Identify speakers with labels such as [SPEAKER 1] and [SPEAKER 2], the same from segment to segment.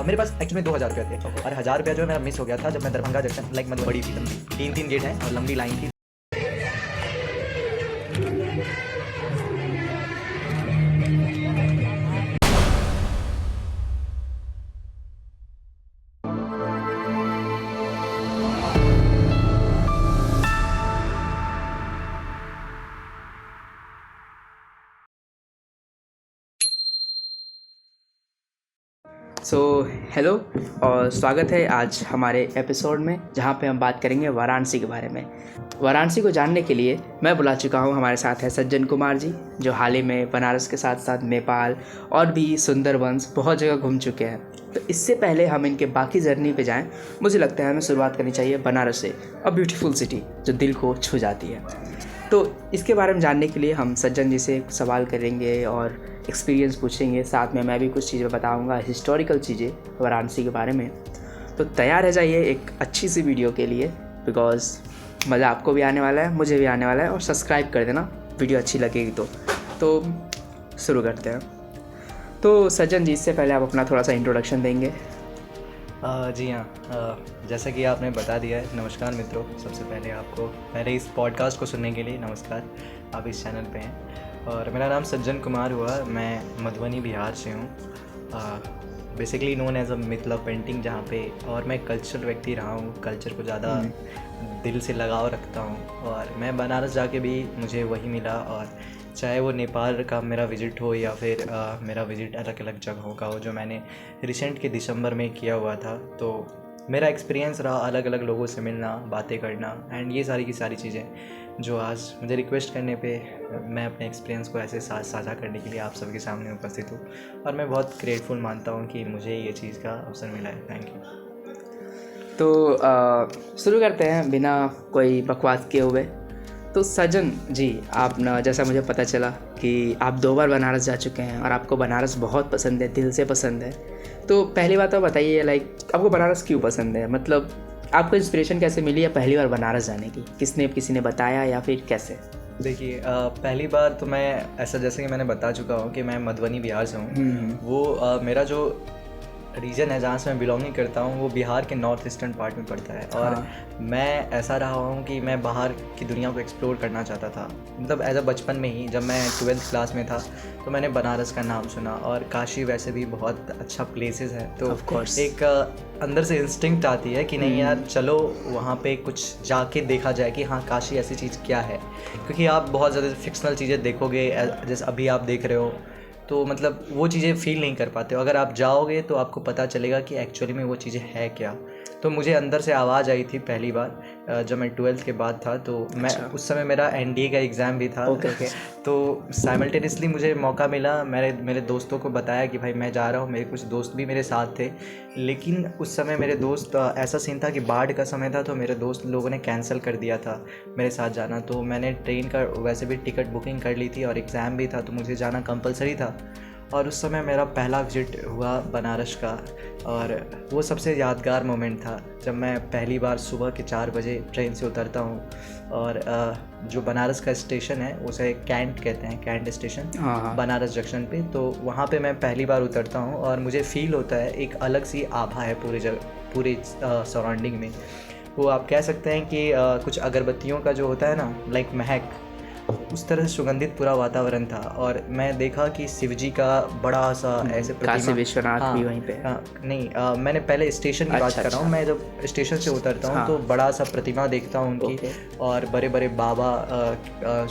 [SPEAKER 1] मेरे पास एक्चुअली 2000 रुपये थे और 1000 रुपया जो है मेरा मिस हो गया था जब मैं दरभंगा जंक्शन लाइक मतलब बड़ी थी लंबी 3 गेट है और लंबी लाइन थी।
[SPEAKER 2] हेलो और स्वागत है आज हमारे एपिसोड में, जहाँ पे हम बात करेंगे वाराणसी के बारे में। वाराणसी को जानने के लिए मैं बुला चुका हूँ, हमारे साथ है सज्जन कुमार जी, जो हाल ही में बनारस के साथ साथ नेपाल और भी सुंदरबंस बहुत जगह घूम चुके हैं। तो इससे पहले हम इनके बाकी जर्नी पे जाएं, मुझे लगता है हमें शुरुआत करनी चाहिए बनारस से, अ ब्यूटीफुल सिटी जो दिल को छू जाती है। तो इसके बारे में जानने के लिए हम सज्जन जी से सवाल करेंगे और एक्सपीरियंस पूछेंगे, साथ में मैं भी कुछ चीज़ें बताऊंगा, हिस्टोरिकल चीज़ें वाराणसी के बारे में। तो तैयार रह जाइए एक अच्छी सी वीडियो के लिए, बिकॉज़ मज़ा आपको भी आने वाला है, मुझे भी आने वाला है। और सब्सक्राइब कर देना वीडियो अच्छी लगेगी तो शुरू करते हैं। तो सज्जन जी, इससे पहले आप अपना थोड़ा सा इंट्रोडक्शन देंगे।
[SPEAKER 1] जी हाँ, जैसा कि आपने बता दिया है, नमस्कार मित्रों। सबसे पहले आपको मेरे इस पॉडकास्ट को सुनने के लिए नमस्कार। आप इस चैनल पे हैं और मेरा नाम सज्जन कुमार हुआ। मैं मधुबनी बिहार से हूँ, basically known as a Mithila painting, जहाँ पे और मैं कल्चरल व्यक्ति रहा हूँ, कल्चर को ज़्यादा दिल से लगाव रखता हूँ। और मैं बनारस जाके भी मुझे वही मिला, और चाहे वो नेपाल का मेरा विज़िट हो या फिर मेरा विज़िट अलग अलग जगहों का हो जो मैंने रिसेंट के दिसंबर में किया हुआ था, तो मेरा एक्सपीरियंस रहा अलग अलग लोगों से मिलना, बातें करना एंड ये सारी की सारी चीज़ें जो आज मुझे रिक्वेस्ट करने पे मैं अपने एक्सपीरियंस को ऐसे साझा करने के लिए आप सबके सामने उपस्थित हूँ। और मैं बहुत ग्रेटफुल मानता हूँ कि मुझे ये चीज़ का अवसर मिला है। Thank you.
[SPEAKER 2] तो शुरू करते हैं बिना कोई बकवास किए हुए। तो सज्जन जी, आप ना, जैसा मुझे पता चला कि आप 2 बार बनारस जा चुके हैं और आपको बनारस बहुत पसंद है, दिल से पसंद है। तो पहली बात तो बताइए, लाइक आपको बनारस क्यों पसंद है? मतलब आपको इंस्पिरेशन कैसे मिली है पहली बार बनारस जाने की? किसी ने बताया या फिर कैसे?
[SPEAKER 1] देखिए, पहली बार तो मैं ऐसा, जैसे कि मैंने बता चुका हूँ कि मैं मधुबनी बिहार से हूँ। वो मेरा जो रीजन है जहाँ से मैं बिलोंगिंग करता हूँ वो बिहार के नॉर्थ ईस्टर्न पार्ट में पड़ता है। और मैं ऐसा रहा हूँ कि मैं बाहर की दुनिया को एक्सप्लोर करना चाहता था। मतलब एज अ बचपन में ही जब मैं 12th क्लास में था तो मैंने बनारस का नाम सुना, और काशी वैसे भी बहुत अच्छा प्लेसेस है, तो एक अंदर से इंस्टिंक्ट आती है कि नहीं यार, चलो वहाँ पे कुछ जाके देखा जाए कि हाँ काशी ऐसी चीज़ क्या है। क्योंकि आप बहुत ज़्यादा फिक्शनल चीज़ें देखोगे, जैसे अभी आप देख रहे हो, तो मतलब वो चीज़ें फील नहीं कर पाते हो। अगर आप जाओगे तो आपको पता चलेगा कि एक्चुअली में वो चीज़ें है क्या। तो मुझे अंदर से आवाज़ आई थी पहली बार जब मैं 12th के बाद था, तो मैं उस समय मेरा NDA का एग्ज़ाम भी था। तो साइमल्टेनियसली मुझे मौका मिला, मेरे दोस्तों को बताया कि भाई मैं जा रहा हूँ। मेरे कुछ दोस्त भी मेरे साथ थे, लेकिन उस समय मेरे दोस्त, ऐसा सीन था कि बाढ़ का समय था, तो मेरे दोस्त लोगों ने कैंसिल कर दिया था मेरे साथ जाना। तो मैंने ट्रेन का वैसे भी टिकट बुकिंग कर ली थी और एग्ज़ाम भी था, तो मुझे जाना कंपलसरी था। और उस समय मेरा पहला विज़िट हुआ बनारस का, और वो सबसे यादगार मोमेंट था जब मैं पहली बार सुबह के 4 बजे ट्रेन से उतरता हूँ। और जो बनारस का स्टेशन है उसे कैंट कहते हैं, कैंट स्टेशन बनारस जंक्शन पे। तो वहाँ पे मैं पहली बार उतरता हूँ और मुझे फ़ील होता है एक अलग सी आभा है पूरे सराउंडिंग में। वो आप कह सकते हैं कि कुछ अगरबत्तियों का जो होता है ना, लाइक महक, उस तरह से सुगंधित पूरा वातावरण था। और मैं देखा कि शिवजी का बड़ा सा ऐसे प्रतिमा,
[SPEAKER 2] काशी विश्वनाथ भी वहीं पे
[SPEAKER 1] नहीं, मैंने पहले स्टेशन की बात कर रहा हूँ। मैं जब स्टेशन से उतरता हूँ तो बड़ा सा प्रतिमा देखता हूँ उनकी, और बड़े बड़े बाबा,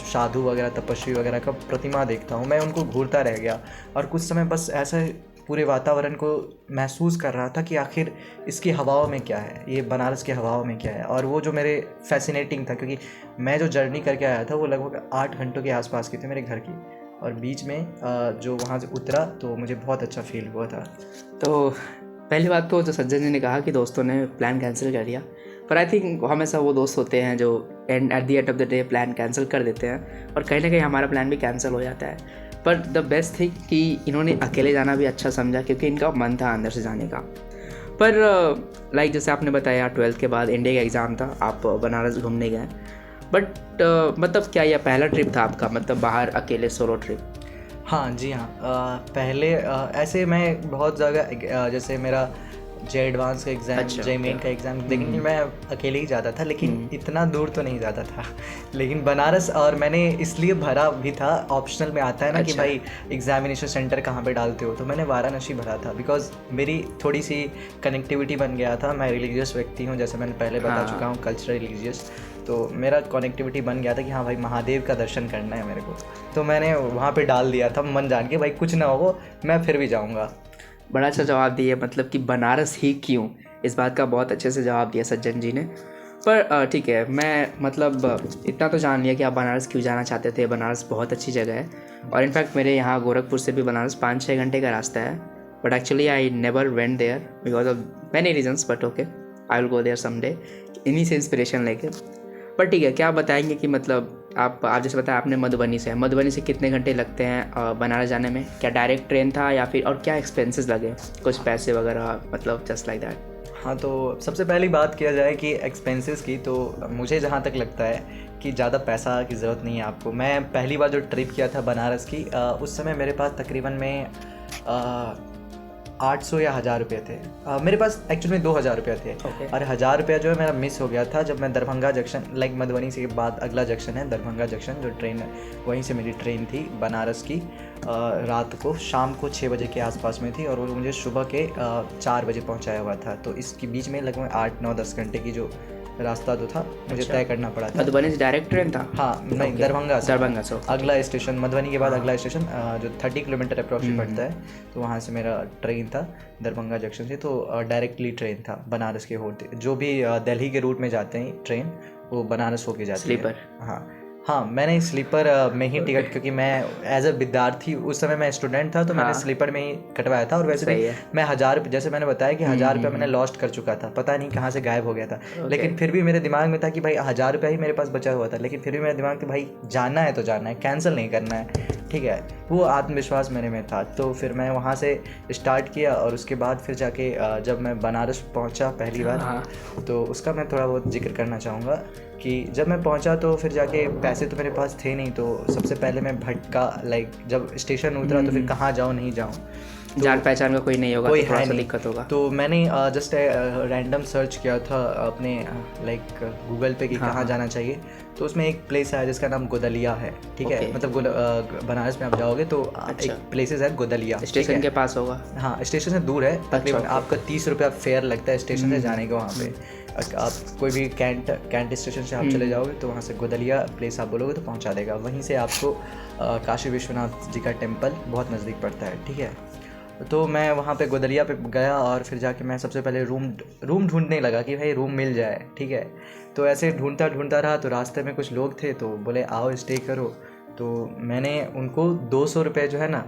[SPEAKER 1] साधु वगैरह, तपस्वी वगैरह का प्रतिमा देखता हूँ। मैं उनको घूरता रह गया और कुछ समय बस ऐसा पूरे वातावरण को महसूस कर रहा था कि आखिर इसकी हवाओं में क्या है, ये बनारस की हवाओं में क्या है। और वो जो मेरे फैसिनेटिंग था, क्योंकि मैं जो जर्नी करके आया था वो लगभग 8 घंटों के आसपास की थी मेरे घर की, और बीच में जो वहाँ से उतरा तो मुझे बहुत अच्छा फील हुआ था।
[SPEAKER 2] तो पहली बात तो जो सज्जन जी ने कहा कि दोस्तों ने प्लान कैंसिल कर दिया, पर आई थिंक हमेशा वो दोस्त होते हैं जो at the end of the day plan cancel कर देते हैं, और कहीं ना कहीं हमारा प्लान भी कैंसिल हो जाता है। पर द बेस्ट थिंग कि इन्होंने अकेले जाना भी अच्छा समझा, क्योंकि इनका मन था अंदर से जाने का। पर लाइक जैसे आपने बताया 12th के बाद इंडिया का एग्ज़ाम था, आप बनारस घूमने गए, बट मतलब क्या यह पहला ट्रिप था आपका, मतलब बाहर अकेले सोलो ट्रिप?
[SPEAKER 1] हाँ जी हाँ, पहले ऐसे मैं बहुत जगह जैसे मेरा जे एडवांस का एग्ज़ाम, जे मेन का एग्ज़ाम, लेकिन मैं अकेले ही जाता था, लेकिन इतना दूर तो नहीं जाता था। लेकिन बनारस, और मैंने इसलिए भरा भी था, ऑप्शनल में आता है ना कि भाई एग्जामिनेशन सेंटर कहाँ पे डालते हो, तो मैंने वाराणसी भरा था बिकॉज मेरी थोड़ी सी कनेक्टिविटी बन गया था। मैं रिलीजियस व्यक्ति हूँ, जैसे मैंने पहले बता चुका हूँ, कल्चरल रिलीजियस, तो मेरा कनेक्टिविटी बन गया था कि हाँ भाई महादेव का दर्शन करना है मेरे को, तो मैंने वहाँ पे डाल दिया था मन जान के, भाई कुछ ना हो मैं फिर भी जाऊँगा।
[SPEAKER 2] बड़ा अच्छा जवाब दिया, मतलब कि बनारस ही क्यों, इस बात का बहुत अच्छे से जवाब दिया सज्जन जी ने। पर ठीक है, मैं मतलब इतना तो जान लिया कि आप बनारस क्यों जाना चाहते थे। बनारस बहुत अच्छी जगह है, और इनफैक्ट मेरे यहाँ गोरखपुर से भी बनारस 5-6 घंटे का रास्ता है, but actually I never went there because of many reasons, but okay I will go there someday, इन्हीं से इंस्पिरेशन लेके। पर ठीक है, क्या आप बताएंगे कि मतलब आप जैसे बताया आपने मधुबनी से कितने घंटे लगते हैं बनारस जाने में? क्या डायरेक्ट ट्रेन था या फिर, और क्या एक्सपेंसेस लगे, कुछ पैसे वगैरह, मतलब जस्ट लाइक दैट?
[SPEAKER 1] हाँ, तो सबसे पहली बात किया जाए कि एक्सपेंसेस की, तो मुझे जहाँ तक लगता है कि ज़्यादा पैसा की ज़रूरत नहीं है आपको। मैं पहली बार जो ट्रिप किया था बनारस की, उस समय मेरे पास तकरीबन में 800 या 1000 रुपये थे। मेरे पास एक्चुअली में 2000 रुपये थे। और 1000 रुपया जो है मेरा मिस हो गया था जब मैं दरभंगा जंक्शन, लाइक मधुबनी से के बाद अगला जंक्शन है दरभंगा जंक्शन, जो ट्रेन है वहीं से मेरी ट्रेन थी बनारस की, रात को शाम को 6 बजे के आसपास में थी, और वो मुझे सुबह के 4 बजे पहुंचाया हुआ था। तो इसके बीच में लगभग 8-9-10 घंटे की जो रास्ता तो था मुझे तय करना पड़ा था।
[SPEAKER 2] मधुबनी से डायरेक्ट ट्रेन था?
[SPEAKER 1] हाँ, नहीं, दरभंगा से अगला स्टेशन, मधुबनी के बाद अगला स्टेशन जो 30 किलोमीटर अप्रॉक्स पड़ता है, तो वहाँ से मेरा ट्रेन था दरभंगा जंक्शन से, तो डायरेक्टली ट्रेन था बनारस के होते, जो भी दिल्ली के रूट में जाते हैं ट्रेन, वो बनारस होके जाती है।
[SPEAKER 2] स्लीपर?
[SPEAKER 1] हाँ, मैंने स्लीपर में ही टिकट, क्योंकि मैं एज अ विद्यार्थी उस समय, मैं स्टूडेंट था, तो मैंने स्लीपर में ही कटवाया था। और वैसे भी मैं 1000, जैसे मैंने बताया कि 1000 रुपये मैंने लॉस्ट कर चुका था, पता नहीं कहाँ से गायब हो गया था। लेकिन फिर भी मेरे दिमाग में था कि भाई 1000 रुपया ही मेरे पास बचा हुआ था, लेकिन फिर भी मेरे दिमाग में भाई जाना है तो जाना है, कैंसिल नहीं करना है, ठीक है, वो आत्मविश्वास मेरे में था। तो फिर मैं वहाँ से स्टार्ट किया, और उसके बाद फिर जाके जब मैं बनारस पहुँचा पहली बार, तो उसका मैं थोड़ा बहुत जिक्र करना चाहूँगा कि जब मैं पहुंचा तो फिर जाके पैसे तो मेरे पास थे नहीं, तो सबसे पहले मैं भटका, लाइक जब स्टेशन उतरा तो फिर कहाँ जाऊँ नहीं जाऊँ,
[SPEAKER 2] तो जान पहचान का कोई नहीं होगा, कोई है नहीं, दिक्कत होगा।
[SPEAKER 1] तो मैंने जस्ट रैंडम सर्च किया था अपने लाइक गूगल पे कि कहाँ जाना चाहिए, तो उसमें एक प्लेस है जिसका नाम गोदलिया है, ठीक है, मतलब बनारस में आप जाओगे तो एक प्लेसेस है गोदलिया,
[SPEAKER 2] स्टेशन के पास होगा?
[SPEAKER 1] हाँ, स्टेशन से दूर है तकरीबन, आपका 30 रुपया फेयर लगता है स्टेशन से जाने का। वहाँ पे आप कोई भी कैंट स्टेशन से आप चले जाओगे तो वहाँ से गोदलिया प्लेस आप बोलोगे तो पहुँचा देगा। वहीं से आपको काशी विश्वनाथ जी का टेम्पल बहुत नज़दीक पड़ता है, ठीक है। तो मैं वहाँ पे गोदलिया पे गया, और फिर जाके मैं सबसे पहले रूम ढूंढने लगा कि भाई रूम मिल जाए, ठीक है। तो ऐसे ढूंढता रहा, तो रास्ते में कुछ लोग थे, तो बोले आओ स्टे करो। तो मैंने उनको 200 रुपये जो है ना,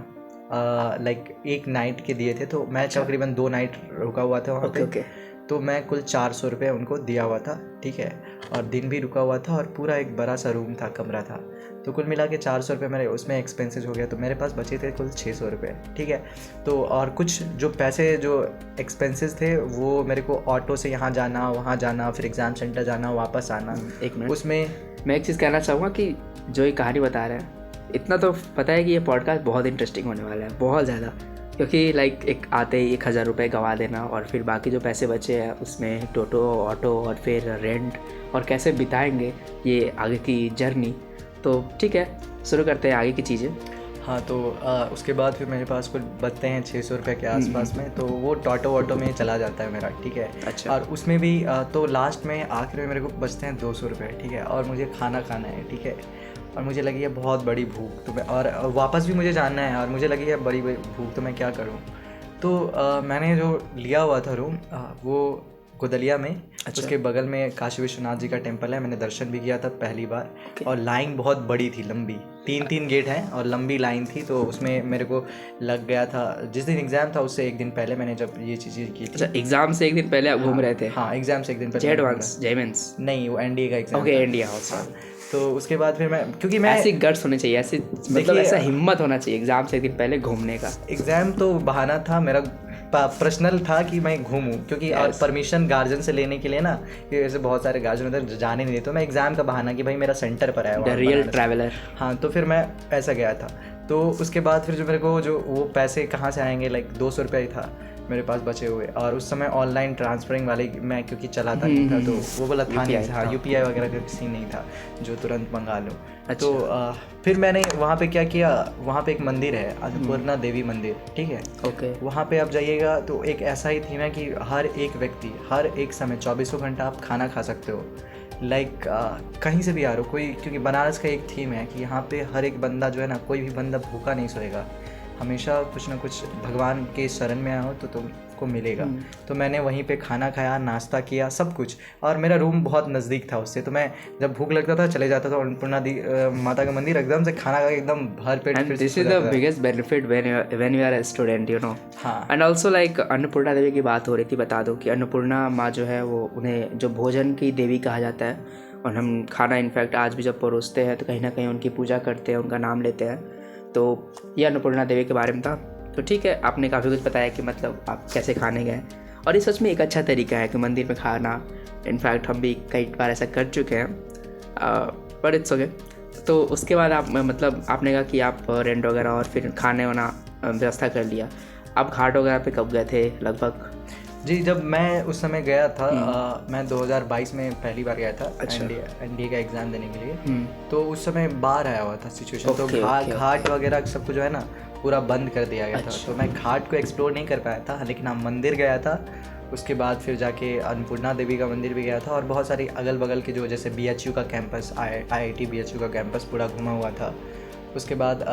[SPEAKER 1] लाइक एक नाइट के दिए थे, तो मैं तकरीबन 2 नाइट रुका हुआ था वहाँ पे। तो मैं कुल 400 रुपये उनको दिया हुआ था, ठीक है, और दिन भी रुका हुआ था, और पूरा एक बड़ा सा रूम था, कमरा था। तो कुल मिला के 400 रुपये मेरे उसमें एक्सपेंसेस हो गया, तो मेरे पास बचे थे कुल 600 रुपये, ठीक है। तो और कुछ जो पैसे जो एक्सपेंसेस थे वो मेरे को ऑटो से यहाँ जाना वहाँ जाना, फिर एग्ज़ाम सेंटर जाना, वापस आना।
[SPEAKER 2] एक मिनट,
[SPEAKER 1] उसमें
[SPEAKER 2] मैं एक चीज़ कहना चाहूँगा कि जो ये कहानी बता रहे हैं, इतना तो पता है कि ये पॉडकास्ट बहुत इंटरेस्टिंग होने वाला है, बहुत ज़्यादा, क्योंकि लाइक एक आते ही 1000 रुपये गंवा देना, और फिर बाकी जो पैसे बचे हैं उसमें टोटो, ऑटो, और फिर रेंट, और कैसे बिताएंगे ये आगे की जर्नी। तो ठीक है, शुरू करते हैं आगे की चीज़ें।
[SPEAKER 1] हाँ, तो उसके बाद फिर मेरे पास कुछ बचते हैं 600 रुपये के आसपास में, तो वो ऑटो में चला जाता है मेरा, ठीक है।
[SPEAKER 2] अच्छा।
[SPEAKER 1] और उसमें भी तो लास्ट में आखिर में मेरे को बचते हैं 200 रुपये, ठीक है, और मुझे खाना है, ठीक है, और मुझे लगी है बहुत बड़ी भूख, तो मैं और वापस भी मुझे जाना है, और मुझे लगी है बड़ी भूख, तो मैं क्या करूँ। तो मैंने जो लिया हुआ था रूम वो गोदलिया में। अच्छा। उसके बगल में काशी विश्वनाथ जी का टेम्पल है, मैंने दर्शन भी किया था पहली बार। और लाइन बहुत बड़ी थी, लंबी, 3 गेट हैं और लंबी लाइन थी, तो उसमें मेरे को लग गया था। जिस दिन एग्ज़ाम था उससे एक दिन पहले मैंने जब ये चीज़ें की थी।
[SPEAKER 2] अच्छा, एग्ज़ाम से एक दिन पहले आप घूम रहे थे?
[SPEAKER 1] हाँ, एग्ज़ाम से एक दिन पहले।
[SPEAKER 2] एडवांस जेमेंस
[SPEAKER 1] नहीं, वो एनडीए का एग्ज़ाम।
[SPEAKER 2] Okay, NDA house.
[SPEAKER 1] तो उसके बाद फिर मैं, क्योंकि मैं
[SPEAKER 2] ऐसी गट्स होने चाहिए, ऐसी मतलब ऐसा हिम्मत होना चाहिए एग्ज़ाम से एक दिन पहले घूमने का।
[SPEAKER 1] एग्ज़ाम तो बहाना था मेरा, पर्सनल था कि मैं घूमूं, क्योंकि और परमिशन गार्जियन से लेने के लिए ना, कि ऐसे बहुत सारे गार्जियन होते हैं जाने नहीं देते, तो मैं एग्ज़ाम का बहाना कि भाई मेरा सेंटर पर है,
[SPEAKER 2] रियल ट्रैवलर।
[SPEAKER 1] हाँ, तो फिर मैं ऐसा गया था। तो उसके बाद फिर जो मेरे को जो वो पैसे कहाँ से आएंगे, लाइक 200 रुपये ही था मेरे पास बचे हुए, और उस समय ऑनलाइन ट्रांसफरिंग वाले मैं क्योंकि चलाता नहीं था, तो वो वाला था नहीं, हाँ UPI वगैरह का सीन नहीं था जो तुरंत मंगा लो। तो फिर मैंने वहाँ पे क्या किया, वहाँ पे एक मंदिर है अन्नपूर्णा देवी मंदिर, ठीक है।
[SPEAKER 2] ओके।
[SPEAKER 1] वहाँ पे आप जाइएगा तो एक ऐसा ही थीम है कि हर एक व्यक्ति हर एक समय 24 घंटा आप खाना खा सकते हो, लाइक कहीं से भी आ रहे हो कोई, क्योंकि बनारस का एक थीम है कि यहाँ पे हर एक बंदा जो है ना, कोई भी बंदा भूखा नहीं सोएगा, हमेशा कुछ ना कुछ भगवान के शरण में आओ तो तुमको मिलेगा। तो मैंने वहीं पे खाना खाया, नाश्ता किया, सब कुछ, और मेरा रूम बहुत नज़दीक था उससे, तो मैं जब भूख लगता था चले जाता था अन्नपूर्णा माता का मंदिर, एकदम से खाना खा के एकदम भर पेट।
[SPEAKER 2] And this is the biggest benefit when you are a student, you know.
[SPEAKER 1] हाँ।
[SPEAKER 2] And also like Annapurna Devi की बात हो रही थी, बता दो कि अन्नपूर्णा माँ जो है वो उन्हें जो भोजन की देवी कहा जाता है, और हम खाना इनफैक्ट आज भी जब परोसते हैं तो कहीं ना कहीं उनकी पूजा करते हैं, उनका नाम लेते हैं। तो ये अन्नपूर्णा देवी के बारे में था। तो ठीक है, आपने काफ़ी कुछ बताया कि मतलब आप कैसे खाने गए, और ये सच में एक अच्छा तरीका है कि मंदिर में खाना। इनफैक्ट हम भी कई बार ऐसा कर चुके हैं, बट इट्स ओके। तो उसके बाद आप मतलब आपने कहा कि आप रेंट वगैरह और फिर खाने वाना व्यवस्था कर लिया। आप घाट वगैरह पे कब गए थे लगभग?
[SPEAKER 1] जी, जब मैं उस समय गया था, मैं 2022 में पहली बार गया था NDA का एग्ज़ाम देने के लिए। तो उस समय बाहर आया हुआ था सिचुएशन, तो घाट वगैरह सब कुछ जो है ना पूरा बंद कर दिया गया था। तो मैं घाट को एक्सप्लोर नहीं कर पाया था, लेकिन हाँ मंदिर गया था। उसके बाद फिर जाके अन्नपूर्णा देवी का मंदिर भी गया था, और बहुत सारी अगल बगल के जो जैसे BHU का कैंपस, IIT BHU का कैंपस पूरा घूमा हुआ था। उसके बाद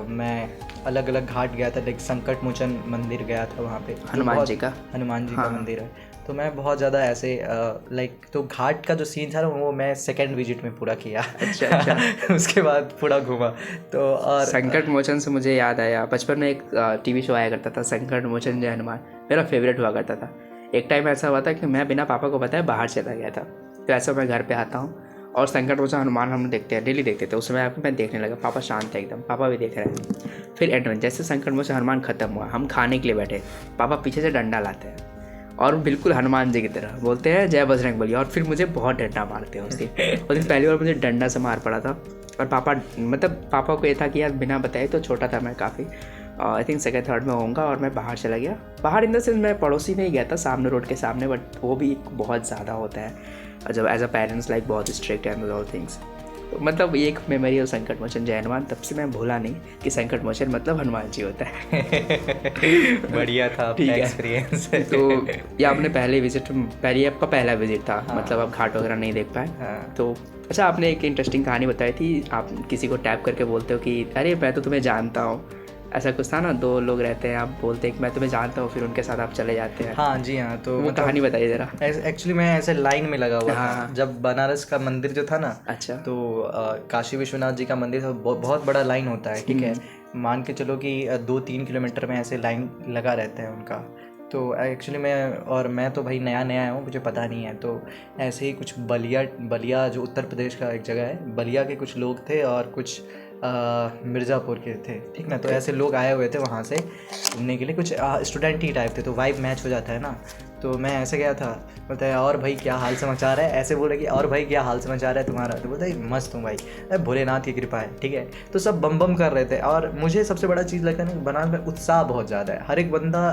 [SPEAKER 1] मैं अलग अलग घाट गया था, लाइक संकट मोचन मंदिर गया था, वहाँ पे हनुमान जी का मंदिर है। तो मैं बहुत ज़्यादा ऐसे लाइक, तो घाट का जो सीन था वो मैं सेकंड विजिट में पूरा किया। अच्छा। उसके बाद पूरा घूमा। तो और
[SPEAKER 2] संकट मोचन से मुझे याद आया, बचपन में एक TV शो आया करता था, संकट मोचन जय हनुमान, मेरा फेवरेट हुआ करता था। एक टाइम ऐसा हुआ था कि मैं बिना पापा को बताए बाहर चला गया था, तो ऐसा मैं घर पे आता हूँ और संकट मोचन हनुमान हम देखते हैं, डेली देखते थे। उस समय मैं देखने लगा, पापा शांत थे एकदम, पापा भी देख रहे हैं। फिर एंड में जैसे संकट मोचन हनुमान खत्म हुआ, हम खाने के लिए बैठे, पापा पीछे से डंडा लाते हैं और बिल्कुल हनुमान जी की तरह बोलते हैं जय बजरंग बली, और फिर मुझे बहुत डंडा मारते हैं उस दिन पहली बार मुझे डंडा से मार पड़ा था। और पापा को ये था कि यार बिना बताए, तो छोटा था मैं काफ़ी, आई थिंक सेकंड थर्ड में होऊंगा, और मैं बाहर चला गया। बाहर इन द सेंस मैं पड़ोसी में ही गया था, सामने रोड के सामने, बट वो भी बहुत ज़्यादा होता है जब एज अ पेरेंट्स लाइक बहुत स्ट्रिक्ट एंड ऑल थिंग्स। तो मतलब ये एक मेमोरी है संकट मोचन जय हनुमान, तब से मैं भूला नहीं कि संकट मोचन मतलब हनुमान जी होता है।
[SPEAKER 1] बढ़िया था आपका एक्सपीरियंस।
[SPEAKER 2] तो ये आपने पहले आपका पहला विजिट था। हाँ। मतलब आप घाट वगैरह नहीं देख पाए।
[SPEAKER 1] हाँ।
[SPEAKER 2] तो अच्छा, आपने एक इंटरेस्टिंग कहानी बताई थी, आप किसी को टैप करके बोलते हो कि अरे मैं तो तुम्हें जानता हूँ, ऐसा कुछ था ना, दो लोग रहते हैं, आप बोलते हैं कि मैं तुम्हें जानता हूँ, फिर उनके साथ आप चले जाते हैं।
[SPEAKER 1] हाँ जी हाँ। तो
[SPEAKER 2] वो कहानी बताइए ज़रा।
[SPEAKER 1] एक्चुअली मैं ऐसे लाइन में लगा हुआ था जब बनारस का मंदिर जो था ना।
[SPEAKER 2] अच्छा।
[SPEAKER 1] तो काशी विश्वनाथ जी का मंदिर था, बहुत बड़ा लाइन होता है, ठीक है। मान के चलो कि 2-3 किलोमीटर में ऐसे लाइन लगा रहता है उनका। तो एक्चुअली मैं तो भाई नया हूँ, मुझे पता नहीं है। तो ऐसे ही कुछ बलिया जो उत्तर प्रदेश का एक जगह है, बलिया के कुछ लोग थे और कुछ मिर्ज़ापुर के थे, ठीक ना। तो ऐसे लोग आए हुए थे वहाँ से घूमने के लिए, कुछ स्टूडेंट ही टाइप थे, तो वाइब मैच हो जाता है ना। तो मैं ऐसे गया था, बोलता है और भाई क्या हाल समाचार है, ऐसे बोले कि और भाई क्या हाल समाचार है तुम्हारा। तो बोलता है मस्त हूँ भाई, अरे भोलेनाथ की कृपा है, ठीक है। तो सब बम कर रहे थे, और मुझे सबसे बड़ा चीज़ लगता है ना, बनारस में उत्साह बहुत ज़्यादा है, हर एक बंदा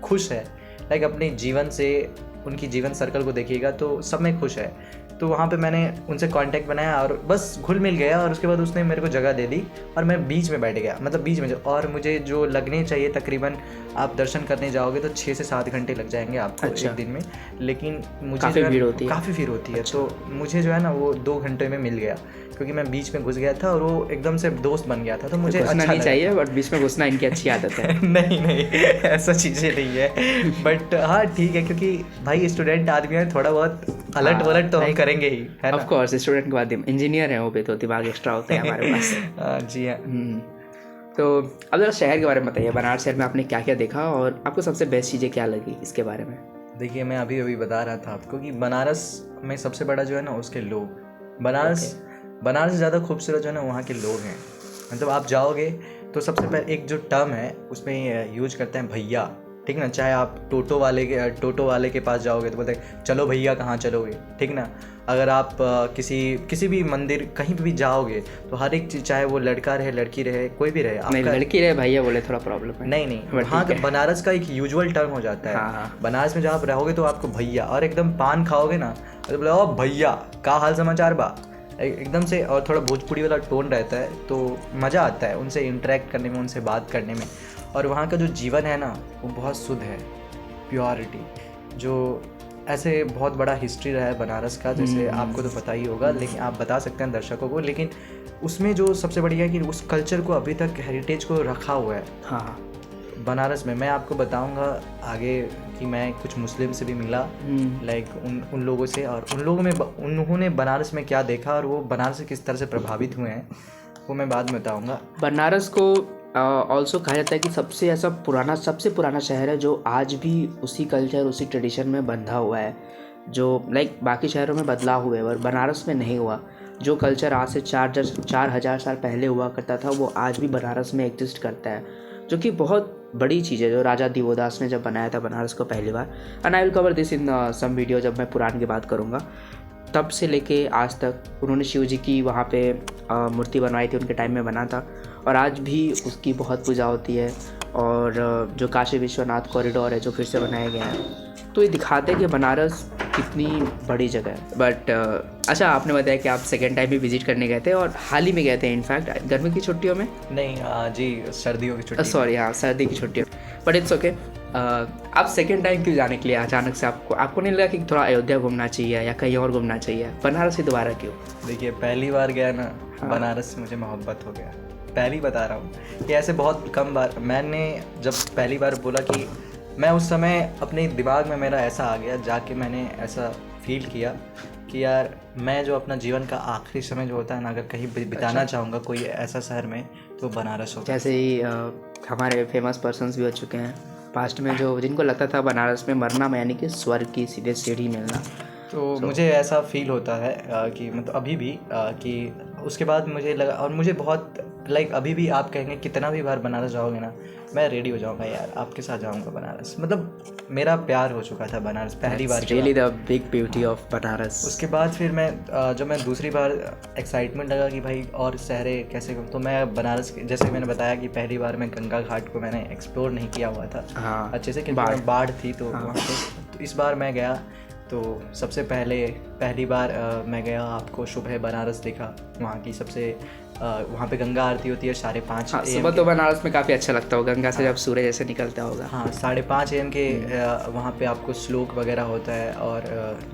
[SPEAKER 1] खुश है, लाइक अपने जीवन से, उनकी जीवन सर्कल को देखिएगा तो सब में खुश है। तो वहाँ पे मैंने उनसे कांटेक्ट बनाया और बस घुल मिल गया, और उसके बाद उसने मेरे को जगह दे दी और मैं बीच में बैठ गया, मतलब बीच में। और मुझे जो लगने चाहिए तकरीबन, आप दर्शन करने जाओगे तो 6 से 7 घंटे लग जाएंगे आपको। अच्छा। एक दिन में, लेकिन मुझे काफ़ी भीड़ होती है। अच्छा। तो मुझे जो है ना वो 2 घंटे में मिल गया, क्योंकि मैं बीच में घुस गया था और वो एकदम से दोस्त बन गया था। तो मुझे
[SPEAKER 2] अच्छा नहीं चाहिए, बट बीच में घुसना इनकी अच्छी आदत है।
[SPEAKER 1] नहीं ऐसा चीज़ें नहीं है, बट हाँ ठीक है, क्योंकि भाई स्टूडेंट आदमी है, थोड़ा बहुत अलर्ट वलट तो हम करेंगे ही, है ना।
[SPEAKER 2] ऑफ कोर्स, स्टूडेंट के बाद इंजीनियर है वो भी, तो दिमाग एक्स्ट्रा होता है हमारे पास।
[SPEAKER 1] जी हाँ।
[SPEAKER 2] तो अब जरा शहर के बारे में बताइए, बनारस शहर में आपने क्या क्या देखा और आपको सबसे बेस्ट चीज़ें क्या लगी इसके बारे में?
[SPEAKER 1] देखिए, मैं अभी बता रहा था आपको कि बनारस में सबसे बड़ा जो है ना उसके लोग, बनारस से ज़्यादा खूबसूरत जो है ना वहाँ के लोग हैं। मतलब आप जाओगे तो सबसे पहले एक जो टर्म है उसमें यूज करते हैं भैया, ठीक ना। चाहे आप टोटो वाले के पास जाओगे तो बोलते हैं चलो भैया कहाँ चलोगे, ठीक ना। अगर आप किसी भी मंदिर कहीं पे भी जाओगे तो हर एक चीज़, चाहे वो लड़का रहे लड़की रहे कोई भी रहे,
[SPEAKER 2] नहीं लड़की रहे भैया बोले थोड़ा प्रॉब्लम है।
[SPEAKER 1] नहीं वहाँ का बनारस का एक यूजुअल टर्म हो जाता है।
[SPEAKER 2] हाँ।
[SPEAKER 1] बनारस में जब आप रहोगे तो आपको भैया, और एकदम पान खाओगे ना तो बोले ओ भैया का हाल समाचार बा, एकदम से। और थोड़ा भोजपुरी वाला टोन रहता है तो मज़ा आता है उनसे इंटरेक्ट करने में, उनसे बात करने में। और वहाँ का जो जीवन है ना वो बहुत शुद्ध है, प्योरिटी। जो ऐसे बहुत बड़ा हिस्ट्री रहा है बनारस का, जैसे आपको तो पता ही होगा, लेकिन आप बता सकते हैं दर्शकों को। लेकिन उसमें जो सबसे बढ़िया है कि उस कल्चर को अभी तक, हेरिटेज को रखा हुआ है।
[SPEAKER 2] हाँ
[SPEAKER 1] बनारस में मैं आपको बताऊंगा आगे कि मैं कुछ मुस्लिम से भी मिला, लाइक उन लोगों से, और उन लोगों में उन्होंने बनारस में क्या देखा और वो बनारस से किस तरह से प्रभावित हुए हैं, वो मैं बाद में बताऊंगा।
[SPEAKER 2] बनारस को ऑल्सो कहा जाता है कि सबसे पुराना शहर है जो आज भी उसी कल्चर, उसी ट्रेडिशन में बंधा हुआ है, जो लाइक बाकी शहरों में बदलाव हुए और बनारस में नहीं हुआ। जो कल्चर आज से 4,000 साल पहले हुआ करता था वो आज भी बनारस में एग्जिस्ट करता है, जो कि बहुत बड़ी चीज़ है। जो राजा दिवोदास ने जब बनाया था बनारस को पहली बार, and I will cover this in some video जब मैं पुराण की बात करूँगा, तब से लेके आज तक उन्होंने शिव जी की वहाँ पे मूर्ति बनवाई थी, उनके टाइम में बना था, और आज भी उसकी बहुत पूजा होती है। और जो काशी विश्वनाथ कॉरिडोर है जो फिर से बनाया गया है, तो ये दिखाते हैं कि बनारस कितनी बड़ी जगह है। बट अच्छा, आपने बताया कि आप सेकेंड टाइम भी विजिट करने गए थे और हाल ही में गए थे, इनफैक्ट गर्मी की छुट्टियों में।
[SPEAKER 1] नहीं जी, सर्दियों की छुट्टी।
[SPEAKER 2] सॉरी, हाँ सर्दी की छुट्टियों। But it's okay. आप सेकेंड टाइम क्यों जाने के लिए अचानक से आपको नहीं लगा कि थोड़ा अयोध्या घूमना चाहिए या कहीं और घूमना चाहिए, बनारस ही दोबारा क्यों?
[SPEAKER 1] देखिए, पहली बार गया ना बनारस से मुझे मोहब्बत हो गया। पहली बता रहा हूँ कि ऐसे बहुत कम बार मैंने जब पहली बार बोला कि मैं उस समय अपने दिमाग में मेरा ऐसा आ गया, जाके मैंने ऐसा फील किया कि यार मैं जो अपना जीवन का आखिरी समय जो होता है ना, अगर कहीं बिताना चाहूँगा कोई ऐसा शहर में तो बनारस होगा।
[SPEAKER 2] जैसे ही हमारे फेमस पर्सन्स भी हो चुके हैं पास्ट में, जो जिनको लगता था बनारस में मरना यानी कि स्वर्ग की सीधे सीढ़ी मिलना।
[SPEAKER 1] तो मुझे ऐसा फील होता है कि मतलब अभी भी कि उसके बाद मुझे लगा, और मुझे बहुत लाइक अभी भी आप कहेंगे कितना भी बार बनारस जाओगे ना, मैं रेडी हो जाऊंगा यार, आपके साथ जाऊंगा बनारस। मतलब मेरा प्यार हो चुका था बनारस पहली बार।
[SPEAKER 2] Really the big beauty of Banaras.
[SPEAKER 1] उसके बाद फिर जब मैं दूसरी बार एक्साइटमेंट लगा कि भाई और शहरें कैसे, तो मैं बनारस, जैसे मैंने बताया कि पहली बार मैं गंगा घाट को मैंने एक्सप्लोर नहीं किया हुआ था अच्छे से, क्योंकि बाढ़ थी तो वहाँ पे। तो इस बार मैं गया तो सबसे पहली बार मैं गया, आपको सुबह बनारस देखा। वहाँ की सबसे वहाँ पे गंगा आरती होती है 5:30 AM।
[SPEAKER 2] सुबह तो बनारस में काफ़ी अच्छा लगता होगा, गंगा से जब सूर्य जैसे निकलता होगा।
[SPEAKER 1] हाँ, 5:30 AM के वहाँ पे आपको श्लोक वगैरह होता है। और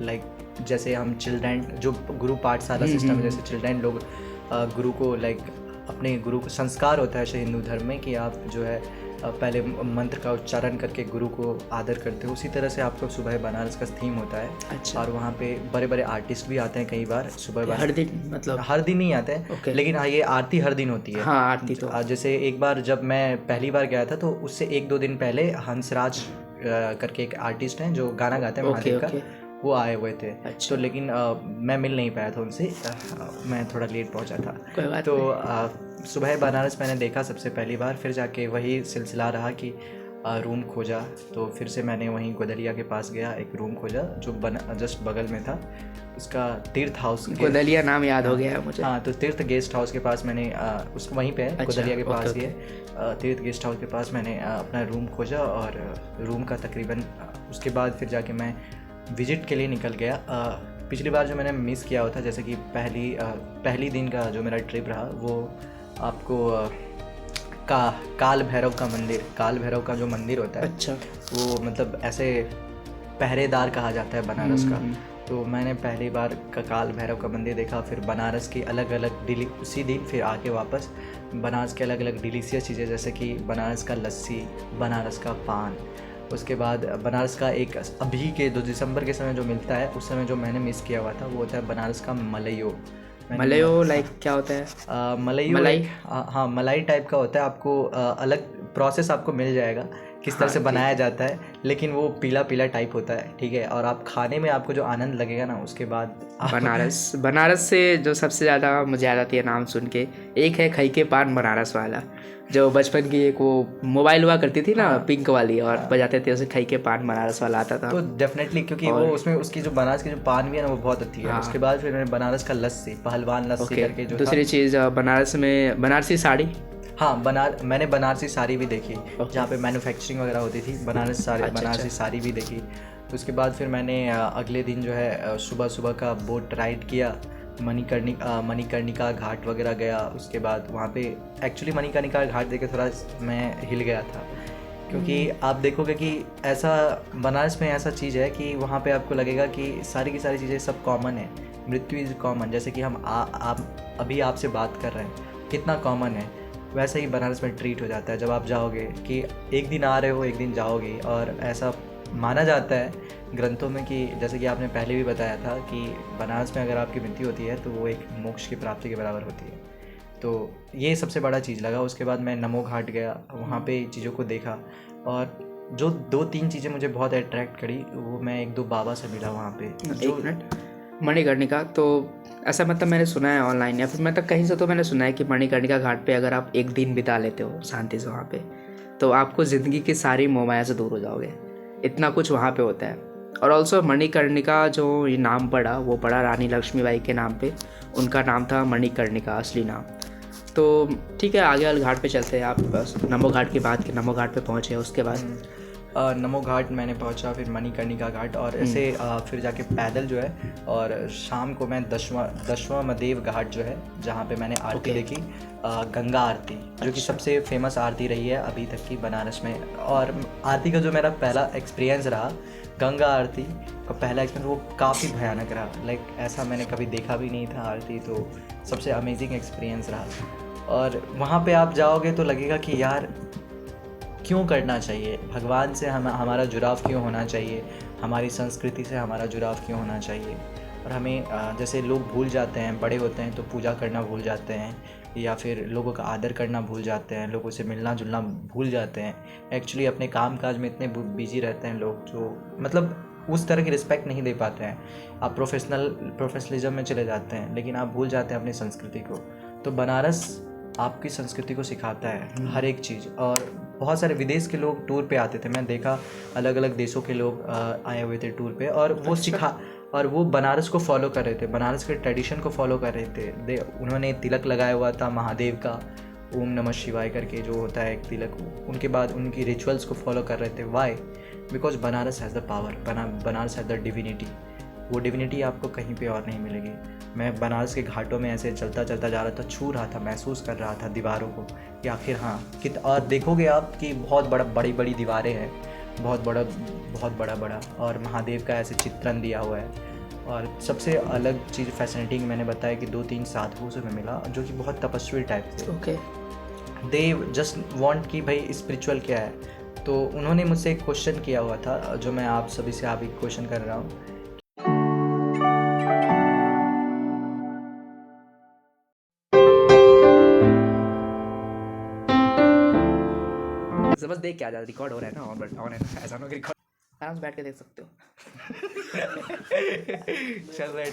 [SPEAKER 1] लाइक जैसे हम चिल्ड्रन, जो गुरु पाठशाला सिस्टम है, जैसे चिल्ड्रन लोग गुरु को लाइक अपने गुरु को संस्कार होता है हिंदू धर्म में कि आप जो है पहले मंत्र का उच्चारण करके गुरु को आदर करते हो। उसी तरह से आपको सुबह बनारस का थीम होता है।
[SPEAKER 2] अच्छा।
[SPEAKER 1] और वहाँ पे बड़े बड़े आर्टिस्ट भी आते हैं कई बार सुबह।
[SPEAKER 2] हर दिन? मतलब हर
[SPEAKER 1] दिन नहीं आते हैं, लेकिन हाँ ये आरती हर दिन होती है।
[SPEAKER 2] हाँ, आरती तो
[SPEAKER 1] जैसे एक बार जब मैं पहली बार गया था तो उससे 1-2 दिन पहले हंसराज करके एक आर्टिस्ट हैं जो गाना गाते हैं महादेव का, वो आए हुए थे।
[SPEAKER 2] अच्छा।
[SPEAKER 1] तो लेकिन मैं मिल नहीं पाया था उनसे, मैं थोड़ा लेट पहुंचा था।
[SPEAKER 2] कोई बात
[SPEAKER 1] तो सुबह बनारस मैंने देखा सबसे पहली बार। फिर जाके वही सिलसिला रहा कि रूम खोजा, तो फिर से मैंने वहीं गोदलिया के पास गया, एक रूम खोजा जो जस्ट बगल में था, उसका तीर्थ हाउस।
[SPEAKER 2] गोदलिया नाम याद हो गया मुझे।
[SPEAKER 1] हाँ, तो तीर्थ गेस्ट हाउस के पास मैंने उसको वहीं पे है, गोदलिया के पास ही है। तीर्थ गेस्ट हाउस के पास मैंने अपना रूम खोजा और रूम का तकरीबन, उसके बाद फिर जाके मैं विजिट के लिए निकल गया। पिछली बार जो मैंने मिस किया हुआ था, जैसे कि पहली दिन का जो मेरा ट्रिप रहा, वो आपको काल भैरव का जो मंदिर होता है।
[SPEAKER 2] अच्छा।
[SPEAKER 1] वो मतलब ऐसे पहरेदार कहा जाता है बनारस का। तो मैंने पहली बार काल भैरव का मंदिर देखा। फिर बनारस की अलग अलग उसी दिन फिर आके वापस बनारस के अलग अलग डिलीशियस चीज़ें, जैसे कि बनारस का लस्सी, बनारस का पान। उसके बाद बनारस का एक अभी के 2 दिसंबर के समय जो मिलता है, उस समय जो मैंने मिस किया हुआ था, वो होता है बनारस का मलइयो।
[SPEAKER 2] लाइक क्या होता है?
[SPEAKER 1] मलाई? हाँ, मलाई टाइप का होता है। आपको अलग प्रोसेस आपको मिल जाएगा किस तरह से बनाया जाता है, लेकिन वो पीला पीला टाइप होता है, ठीक है। और आप खाने में आपको जो आनंद लगेगा ना, उसके बाद
[SPEAKER 2] बनारस से जो सबसे ज़्यादा मुझे याद आती है नाम सुन के, एक है खई के पान बनारस वाला, जो बचपन की एक वो मोबाइल हुआ करती थी ना, पिंक वाली, और बजाते थे उसे खई के पान बनारस वाला आता था।
[SPEAKER 1] तो डेफिनेटली, क्योंकि वो उसमें उसकी जो बनारस की जो पान भी है ना, वो बहुत अच्छी है। उसके बाद फिर मैंने बनारस का लस्सी, पहलवान लस्सी करके जो
[SPEAKER 2] दूसरी चीज़ बनारस में बनारसी साड़ी।
[SPEAKER 1] हाँ, मैंने बनारसी साड़ी भी देखी, जहाँ पे मैन्युफैक्चरिंग वगैरह होती थी। बनारसी साड़ी भी देखी। उसके बाद फिर मैंने अगले दिन जो है सुबह सुबह का बोट राइड किया, मणिकर्णिका घाट वगैरह गया। उसके बाद वहाँ पे एक्चुअली मणिकर्णिका घाट देख के थोड़ा मैं हिल गया था, क्योंकि आप देखोगे कि ऐसा बनारस में ऐसा चीज़ है कि वहाँ पे आपको लगेगा कि सारी की सारी चीज़ें सब कॉमन है। मृत्यु इज़ कॉमन, जैसे कि हम आप अभी आपसे बात कर रहे हैं, कितना कॉमन है, वैसे ही बनारस में ट्रीट हो जाता है। जब आप जाओगे कि एक दिन आ रहे हो, एक दिन जाओगे, और ऐसा माना जाता है ग्रंथों में कि जैसे कि आपने पहले भी बताया था कि बनारस में अगर आपकी मृत्यु होती है तो वो एक मोक्ष की प्राप्ति के बराबर होती है। तो ये सबसे बड़ा चीज़ लगा। उसके बाद मैं नमो घाट गया, वहाँ पे चीज़ों को देखा, और जो 2-3 चीज़ें मुझे बहुत अट्रैक्ट करी, वो मैं 1-2 बाबा से मिला वहाँ पे।
[SPEAKER 2] एक मिनट, मणिकर्णिका तो ऐसा मतलब मैंने सुना है ऑनलाइन, या फिर मतलब कहीं से तो मैंने सुना है कि मणिकर्णिका घाट पे अगर आप एक दिन बिता लेते हो शांति से वहाँ पे, तो आपको ज़िंदगी की सारी मोहमाया से दूर हो जाओगे, इतना कुछ वहाँ पे होता है। और ऑल्सो मणिकर्णिका जो ये नाम पड़ा, वो पड़ा रानी लक्ष्मीबाई के नाम पे, उनका नाम था मणिकर्णिका असली नाम। तो ठीक है, आगे वाले घाट पे चलते हैं। आप बस नमो घाट की बात की, नमो घाट पे पहुँचे, उसके बाद
[SPEAKER 1] नमो घाट मैंने पहुंचा, फिर मणिकर्णिका घाट, और ऐसे फिर जाके पैदल जो है, और शाम को मैं दशवां मदेव घाट जो है, जहाँ पे मैंने आरती देखी, गंगा आरती, जो कि सबसे फेमस आरती रही है अभी तक की बनारस में। और आरती का जो मेरा पहला एक्सपीरियंस रहा, गंगा आरती का पहला एक्सपीरियंस, वो काफ़ी भयानक रहा। लाइक ऐसा मैंने कभी देखा भी नहीं था आरती, तो सबसे अमेजिंग एक्सपीरियंस रहा। और वहाँ पे आप जाओगे तो लगेगा कि यार क्यों करना चाहिए, भगवान से हमारा जुड़ाव क्यों होना चाहिए, हमारी संस्कृति से हमारा जुड़ाव क्यों होना चाहिए। और हमें जैसे लोग भूल जाते हैं, बड़े होते हैं तो पूजा करना भूल जाते हैं, या फिर लोगों का आदर करना भूल जाते हैं, लोगों से मिलना जुलना भूल जाते हैं। एक्चुअली अपने काम काज में इतने बिजी रहते हैं लोग, जो मतलब उस तरह की रिस्पेक्ट नहीं दे पाते हैं। आप प्रोफेशनलिज्म में चले जाते हैं, लेकिन आप भूल जाते हैं अपनी संस्कृति को। तो बनारस आपकी संस्कृति को सिखाता है हर एक चीज़। और बहुत सारे विदेश के लोग टूर पे आते थे, मैं देखा अलग अलग देशों के लोग आए हुए थे टूर पे, और वो और वो बनारस को फॉलो कर रहे थे, बनारस के ट्रेडिशन को फॉलो कर रहे थे। उन्होंने तिलक लगाया हुआ था महादेव का, ओम नमः शिवाय करके जो होता है एक तिलक। उनके बाद उनकी रिचुअल्स को फॉलो कर रहे थे। Why? Because Banaras has the power, Banaras has the divinity. वो डिविनिटी आपको कहीं पे और नहीं मिलेगी। मैं बनारस के घाटों में ऐसे चलता चलता जा रहा था, छू रहा था, महसूस कर रहा था दीवारों को कि आखिर हाँ और देखोगे आप कि बहुत बड़ी बड़ी दीवारें हैं, बहुत बड़ा, और महादेव का ऐसे चित्रण दिया हुआ है। और सबसे अलग चीज़ फैसिनेटिंग मैंने बताया कि 2-3 साधुओं से मैं मिला, जो कि बहुत तपस्वी टाइप थे।
[SPEAKER 2] ओके,
[SPEAKER 1] दे जस्ट वांट कि भाई स्पिरिचुअल क्या है। तो उन्होंने मुझसे एक क्वेश्चन किया हुआ था, जो मैं आप सभी से आप एक क्वेश्चन कर रहा हूँ।
[SPEAKER 2] बस देख के आ जा, रिकॉर्ड हो रहा है ना, ऑन है ना, ऐसा ना रिकॉर्ड, आराम से बैठ के देख सकते हो।
[SPEAKER 1] चल रहा है,